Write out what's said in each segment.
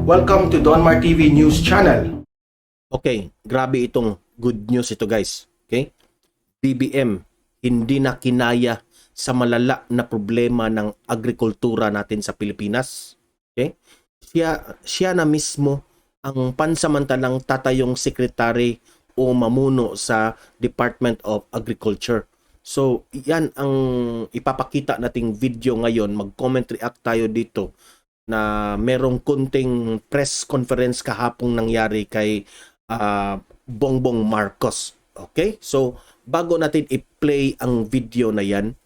Welcome to Donmar TV News Channel. Okay, grabe itong good news ito guys. Okay? BBM hindi na kinaya sa malala na problema ng agrikultura natin sa Pilipinas. Okay? Siya na mismo ang pansamantalang tatayong sekretary o mamuno sa Department of Agriculture. So, yan ang ipapakita nating video ngayon. Mag-comment react tayo dito na merong kunting press conference kahapong nangyari kay Bongbong Marcos. Okay? So, bago natin i-play ang video na yan,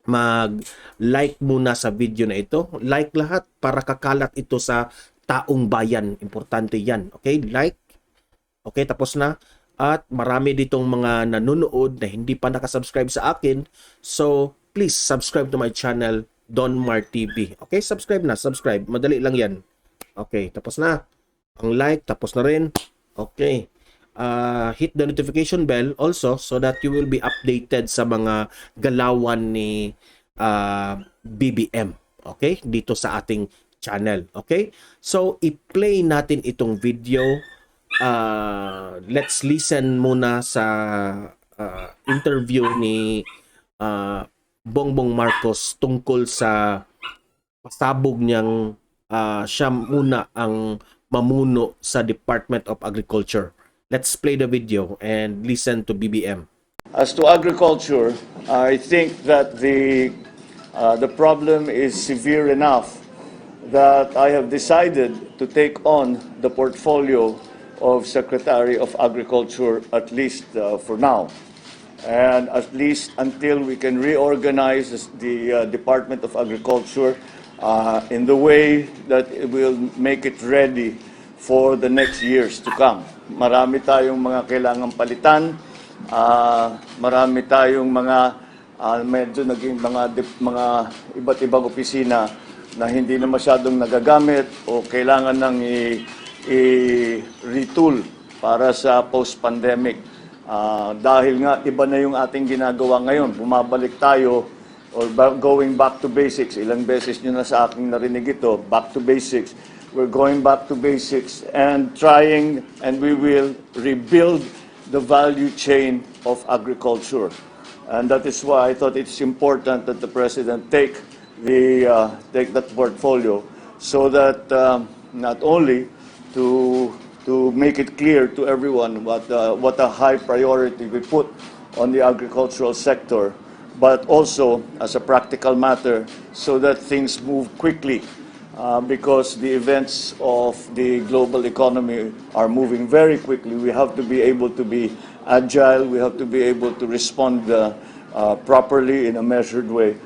mag-like muna sa video na ito. Like lahat para kakalat ito sa taong bayan. Importante yan. Okay? Like. Okay, tapos na. At marami ditong mga nanonood na hindi pa nakasubscribe sa akin. So, please subscribe to my channel, Donmar TV. Okay, subscribe na, subscribe. Madali lang yan. Okay, tapos na. Ang like, tapos na rin. Okay. Hit the notification bell also so that you will be updated sa mga galawan ni BBM. Okay, dito sa ating channel. Okay, so i-play natin itong video. Let's listen muna sa interview ni Bongbong Marcos tungkol sa pasabog niyang siya muna ang mamuno sa Department of Agriculture. Let's play the video and listen to BBM. As to agriculture, I think that the problem is severe enough that I have decided to take on the portfolio of Secretary of Agriculture, at least for now. And at least until we can reorganize the Department of Agriculture in the way that it will make it ready for the next years to come. Marami tayong mga kailangang palitan, marami tayong mga medyo naging mga iba't ibang opisina na hindi na masyadong nagagamit o kailangan nang i-retool para sa post-pandemic. Dahil nga iba na yung ating ginagawa ngayon, bumabalik tayo or going back to basics. Ilang beses nyo na sa aking narinig ito, back to basics. We're going back to basics and trying, and we will rebuild the value chain of agriculture. And that is why I thought it's important that the President take that portfolio so that not only to make it clear to everyone what a high priority we put on the agricultural sector, but also as a practical matter so that things move quickly because the events of the global economy are moving very quickly. We have to be able to be agile. We have to be able to respond properly in a measured way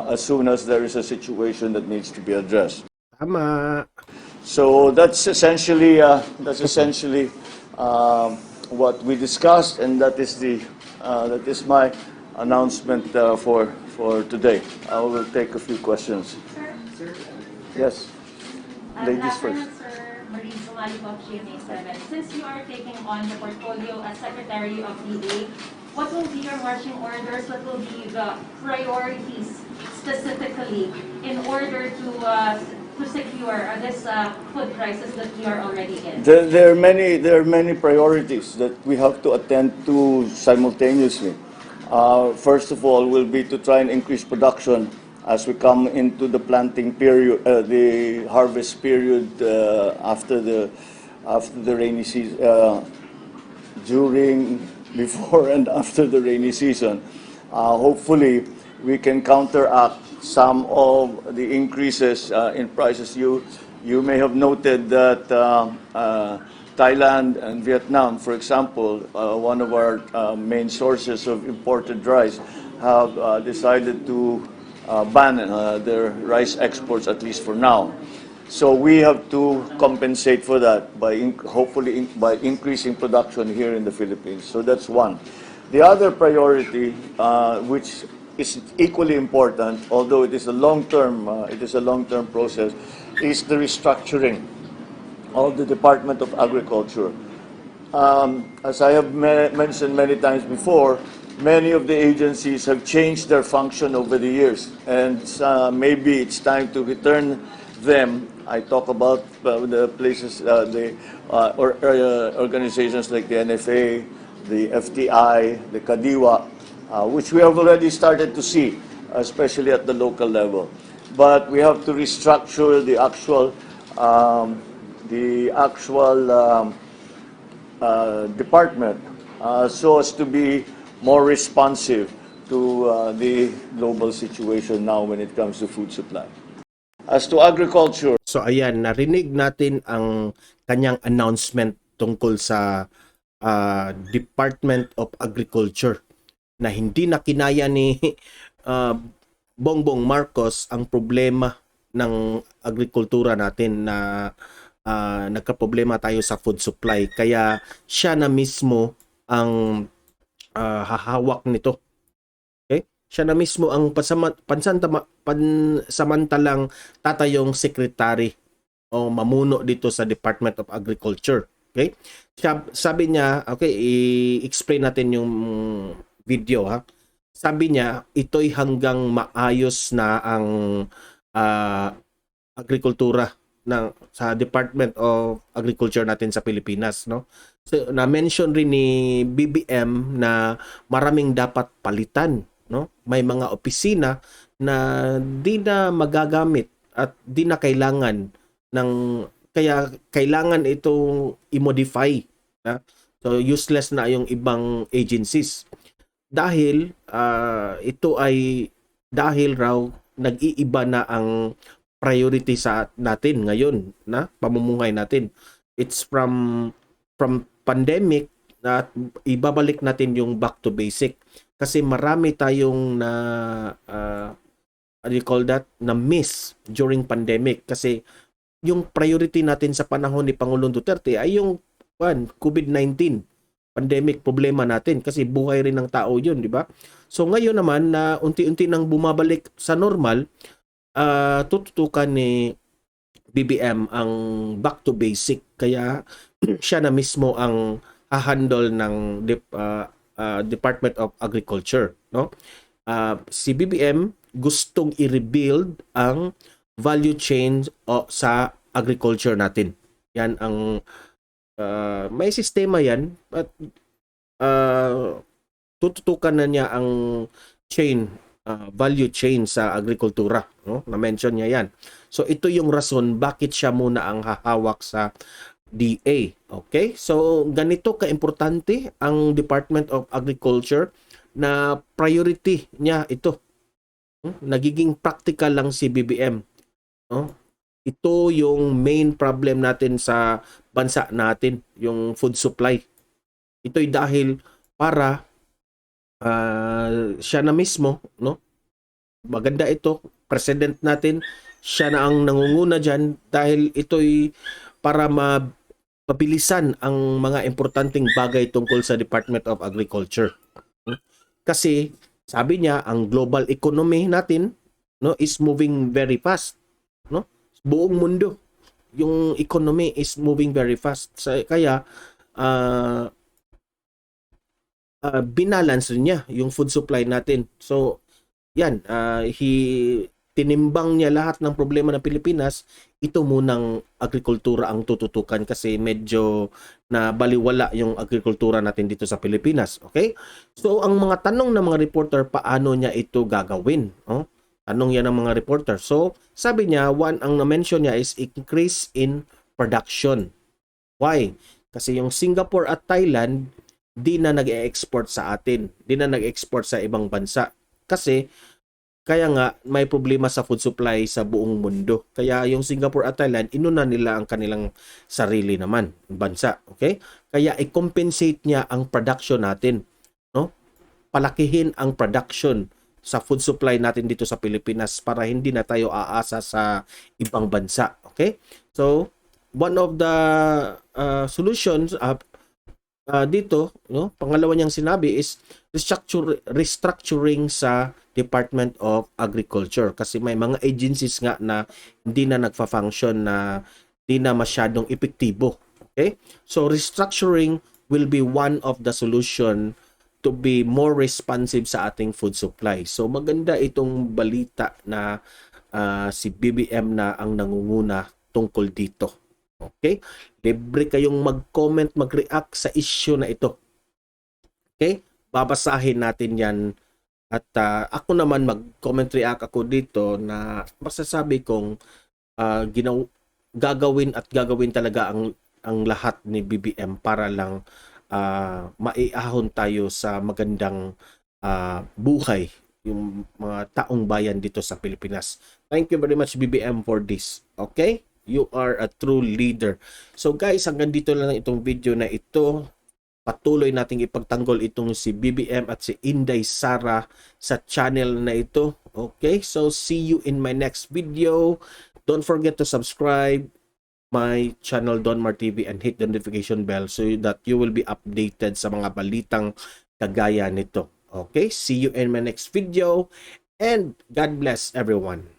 as soon as there is a situation that needs to be addressed. Tama. So that's essentially what we discussed, and that is my announcement for today. I will take a few questions. Sir? Yes, ladies first. Sir, Marie Sumali of GMA7. Since you are taking on the portfolio as Secretary of DA, what will be your marching orders? What will be the priorities specifically in order to secure this food crisis that we are already in? There are many priorities that we have to attend to simultaneously. First of all, will be to try and increase production as we come into the planting period, the harvest period after the rainy season, during, before, and after the rainy season. Hopefully, we can counteract some of the increases in prices. You may have noted that Thailand and Vietnam, for example, one of our main sources of imported rice, have decided to ban their rice exports, at least for now. So we have to compensate for that by hopefully by increasing production here in the Philippines. So that's one. The other priority, which is equally important, although it is a long-term process, is the restructuring of the Department of Agriculture. As I have mentioned many times before, many of the agencies have changed their function over the years, and maybe it's time to return them, I talk about the places, organizations like the NFA, the FTI, the Kadiwa, which we have already started to see, especially at the local level. But we have to restructure the actual department so as to be more responsive to the global situation now when it comes to food supply. As to agriculture, So ayan, narinig natin ang kanyang announcement tungkol sa Department of Agriculture na hindi na kinaya ni Bongbong Marcos ang problema ng agrikultura natin na nagkaproblema tayo sa food supply. Kaya siya na mismo ang hahawak nito. Okay? Siya na mismo ang pansamantalang tatayong secretary o mamuno dito sa Department of Agriculture. Okay? Sabi niya, okay, i-explain natin yung video ha. Sabi niya, ito'y hanggang maayos na ang agrikultura sa Department of Agriculture natin sa Pilipinas, no? So na-mention rin ni BBM na maraming dapat palitan, no? May mga opisina na di na magagamit at di na kailangan ng kaya kailangan itong i-modify, ha? So useless na yung ibang agencies. Dahil ito ay dahil raw nag-iiba na ang priority sa natin ngayon na pamumuhay natin. It's from pandemic na ibabalik natin yung back to basic kasi marami tayong na what do you call that, na miss during pandemic kasi yung priority natin sa panahon ni Pangulong Duterte ay yung COVID-19 pandemic problema natin kasi buhay rin ng tao yun, di ba? So ngayon naman na unti-unti nang bumabalik sa normal, tututukan ni BBM ang back to basic kaya siya na mismo ang hahandle ng Department of Agriculture, no? Si BBM gustong i-rebuild ang value chain sa agriculture natin. Yan ang may sistema yan at tututukan na niya ang value chain sa agrikultura, no? Na-mention niya yan. So ito yung rason bakit siya muna ang hahawak sa DA. Okay? So ganito kaimportante ang Department of Agriculture na priority niya ito. Nagiging practical lang si BBM. No? Ito yung main problem natin sa bansa natin, yung food supply. Ito'y dahil para siya na mismo, no? Maganda ito, president natin, siya na ang nangunguna dyan dahil ito'y para mabilisan ang mga importanteng bagay tungkol sa Department of Agriculture. Kasi sabi niya, ang global economy natin, no, is moving very fast, no? Buong mundo, yung economy is moving very fast. Kaya binalance rin niya yung food supply natin. So, yan, tinimbang niya lahat ng problema ng Pilipinas, ito munang agrikultura ang tututukan kasi medyo na baliwala yung agrikultura natin dito sa Pilipinas. Okay? So, ang mga tanong ng mga reporter, paano niya ito gagawin? Oh? Tanong yan ng mga reporter. So, sabi niya, ang na-mention niya is increase in production. Why? Kasi yung Singapore at Thailand, di na nag-e-export sa atin. Di na nag-export sa ibang bansa. Kasi, kaya nga, may problema sa food supply sa buong mundo. Kaya yung Singapore at Thailand, inuna nila ang kanilang sarili naman, bansa. Okay? Kaya i-compensate niya ang production natin. No? Palakihin ang production sa food supply natin dito sa Pilipinas para hindi na tayo aasa sa ibang bansa. Okay? So, one of the solutions dito, no, pangalawa niyang sinabi is restructuring sa Department of Agriculture kasi may mga agencies nga na hindi na nagfa-function, na hindi na masyadong epektibo. Okay? So restructuring will be one of the solution to be more responsive sa ating food supply. So maganda itong balita na si BBM na ang nangunguna tungkol dito. Okay? Libre kayong mag-comment, mag-react sa issue na ito. Okay? Babasahin natin yan. At ako naman mag-comment react ako dito na masasabi kong gagawin talaga ang lahat ni BBM para lang maiahon tayo sa magandang buhay yung mga taong bayan dito sa Pilipinas. Thank you very much BBM for this. Okay? You are a true leader. So guys, hanggang dito lang itong video na ito. Patuloy nating ipagtanggol itong si BBM at si Inday Sara sa channel na ito. Okay? So see you in my next video. Don't forget to subscribe my channel Donmar TV and hit the notification bell so that you will be updated sa mga balitang kagaya nito. Okay? See you in my next video and God bless everyone.